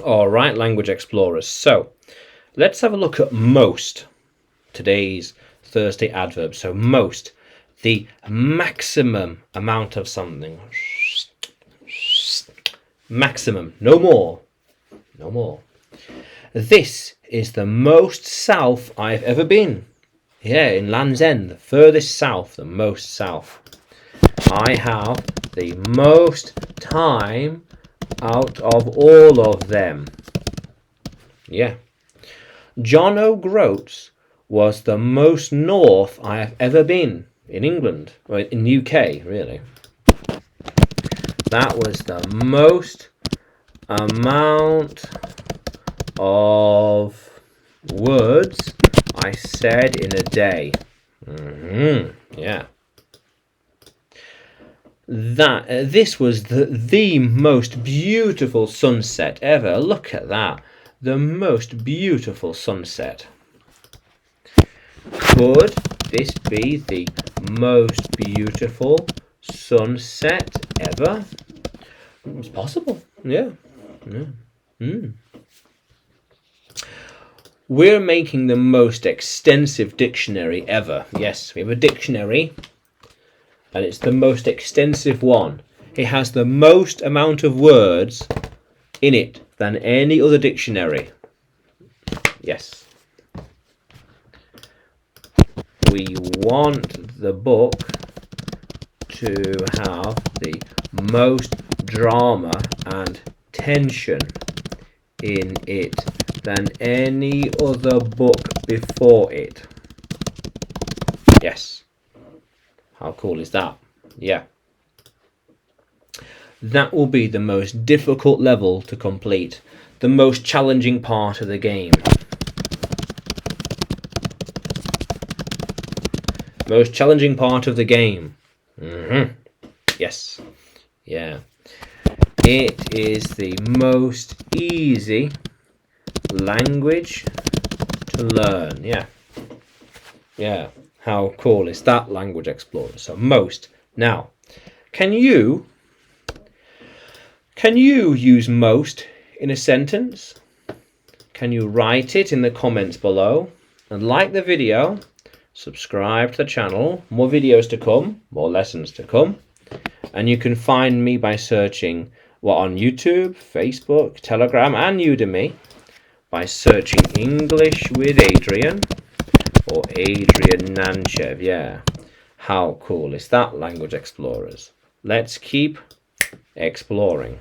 All right, language explorers. So let's have a look at most, today's Thursday adverb. So most, the maximum amount of something. Maximum, no more. No more. This is the most south I've ever been. Yeah, in Land's End, the furthest south, the most south. I have the most time out of all of them. Yeah. John O'Groats was the most north I have ever been in England, or in UK, really. That was the most amount of words I said in a day. Yeah. This was the most beautiful sunset ever. Look at that. The most beautiful sunset. Could this be the most beautiful sunset ever? It's possible. Yeah. We're making the most extensive dictionary ever. Yes, we have a dictionary, and it's the most extensive one. It has the most amount of words in it than any other dictionary. Yes. We want the book to have the most drama and tension in it than any other book before it. Yes. How cool is that? Yeah. That will be the most difficult level to complete, the most challenging part of the game. Most challenging part of the game. Yes. Yeah. It is the most easy language to learn. Yeah. Yeah. How cool is that, language explorer? So most. Now, can you use most in a sentence? Can you write it in the comments below? And like the video, subscribe to the channel. More videos to come, more lessons to come. And you can find me by searching on YouTube, Facebook, Telegram, and Udemy by searching English with Adrian or Adrian Nanchev. Yeah. How cool is that, language explorers? Let's keep exploring.